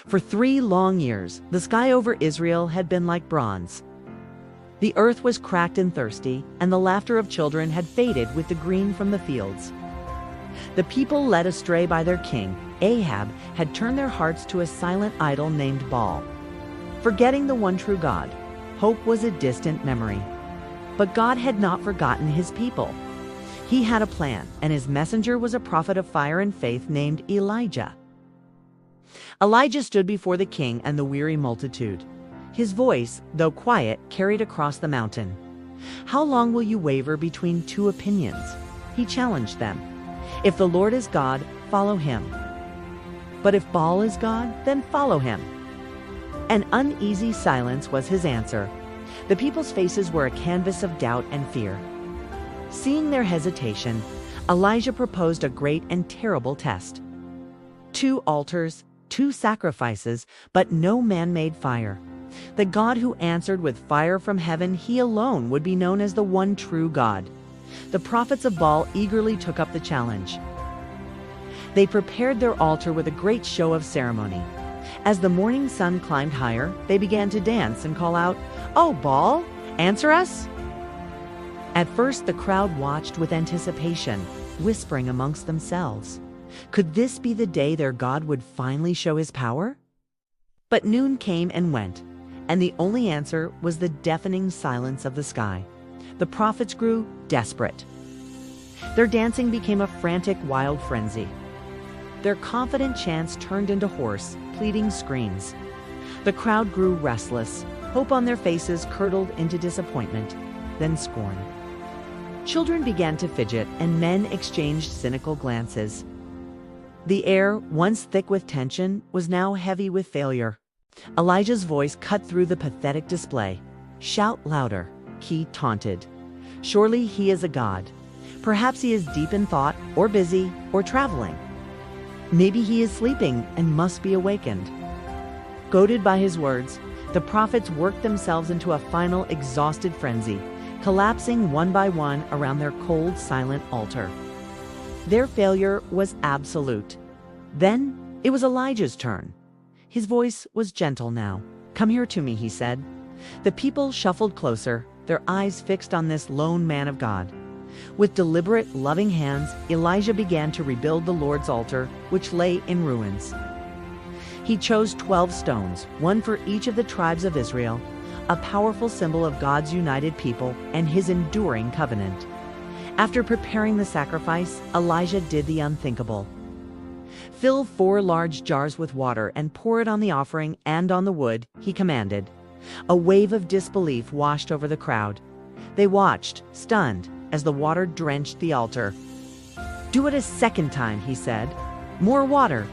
For 3 long years, the sky over Israel had been like bronze. The earth was cracked and thirsty, and the laughter of children had faded with the green from the fields. The people, led astray by their king, Ahab, had turned their hearts to a silent idol named Baal. Forgetting the one true God, hope was a distant memory. But God had not forgotten his people. He had a plan, and his messenger was a prophet of fire and faith named Elijah. Elijah stood before the king and the weary multitude. His voice, though quiet, carried across the mountain. "How long will you waver between 2 opinions?" He challenged them. "If the Lord is God, follow him. But if Baal is God, then follow him." An uneasy silence was his answer. The people's faces were a canvas of doubt and fear. Seeing their hesitation, Elijah proposed a great and terrible test. 2 altars, 2 sacrifices, but no man-made fire. The God who answered with fire from heaven, he alone would be known as the one true God. The prophets of Baal eagerly took up the challenge. They prepared their altar with a great show of ceremony. As the morning sun climbed higher, they began to dance and call out, "Oh, Baal, answer us!" At first, the crowd watched with anticipation, whispering amongst themselves. Could this be the day their God would finally show his power? But noon came and went, and the only answer was the deafening silence of the sky. The prophets grew desperate. Their dancing became a frantic, wild frenzy. Their confident chants turned into hoarse, pleading screams. The crowd grew restless. Hope on their faces curdled into disappointment, then scorn. Children began to fidget, and men exchanged cynical glances. The air, once thick with tension, was now heavy with failure. Elijah's voice cut through the pathetic display. "Shout louder," he taunted. "Surely he is a god. Perhaps he is deep in thought, or busy, or traveling. Maybe he is sleeping and must be awakened." Goaded by his words, the prophets worked themselves into a final exhausted frenzy, collapsing one by one around their cold, silent altar. Their failure was absolute. Then it was Elijah's turn. His voice was gentle now. "Come here to me," he said. The people shuffled closer, their eyes fixed on this lone man of God. With deliberate, loving hands, Elijah began to rebuild the Lord's altar, which lay in ruins. He chose 12 stones, one for each of the tribes of Israel, a powerful symbol of God's united people and his enduring covenant. After preparing the sacrifice, Elijah did the unthinkable. "Fill 4 large jars with water and pour it on the offering and on the wood," he commanded. A wave of disbelief washed over the crowd. They watched, stunned, as the water drenched the altar. "Do it a 2nd time," he said. "More water."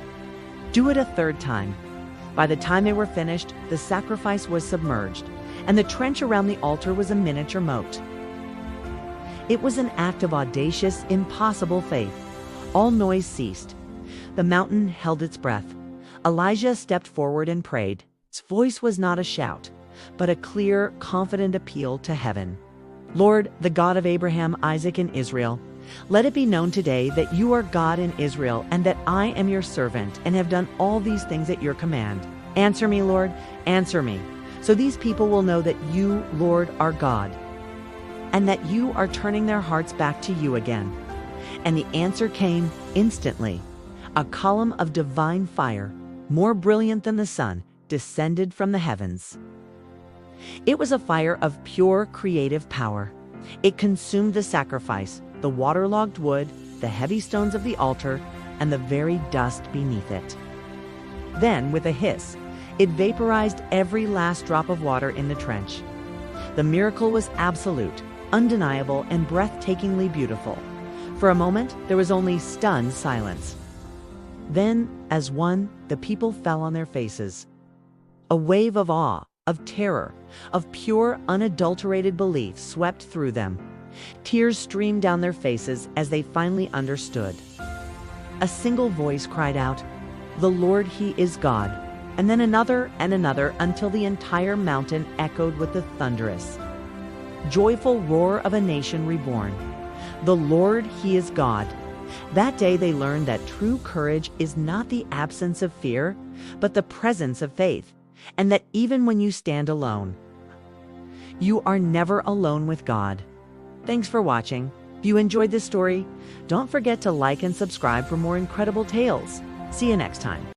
"Do it a 3rd time." By the time they were finished, the sacrifice was submerged, and the trench around the altar was a miniature moat. It was an act of audacious, impossible faith. All noise ceased. The mountain held its breath. Elijah stepped forward and prayed. His voice was not a shout, but a clear, confident appeal to heaven. "Lord, the God of Abraham, Isaac, and Israel, let it be known today that you are God in Israel, and that I am your servant and have done all these things at your command. Answer me, Lord, answer me, so these people will know that you, Lord, are God, and that you are turning their hearts back to you again." And the answer came instantly. A column of divine fire, more brilliant than the sun, descended from the heavens. It was a fire of pure creative power. It consumed the sacrifice, the waterlogged wood, the heavy stones of the altar, and the very dust beneath it. Then, with a hiss, it vaporized every last drop of water in the trench. The miracle was absolute, undeniable, and breathtakingly beautiful. For a moment, there was only stunned silence. Then, as one, the people fell on their faces. A wave of awe, of terror, of pure, unadulterated belief swept through them. Tears streamed down their faces as they finally understood. A single voice cried out, "The Lord, He is God," and then another and another until the entire mountain echoed with the thunderous, joyful roar of a nation reborn. "The Lord, He is God." That day they learned that true courage is not the absence of fear, but the presence of faith, and that even when you stand alone, you are never alone with God. Thanks for watching. If you enjoyed this story, don't forget to like and subscribe for more incredible tales. See you next time.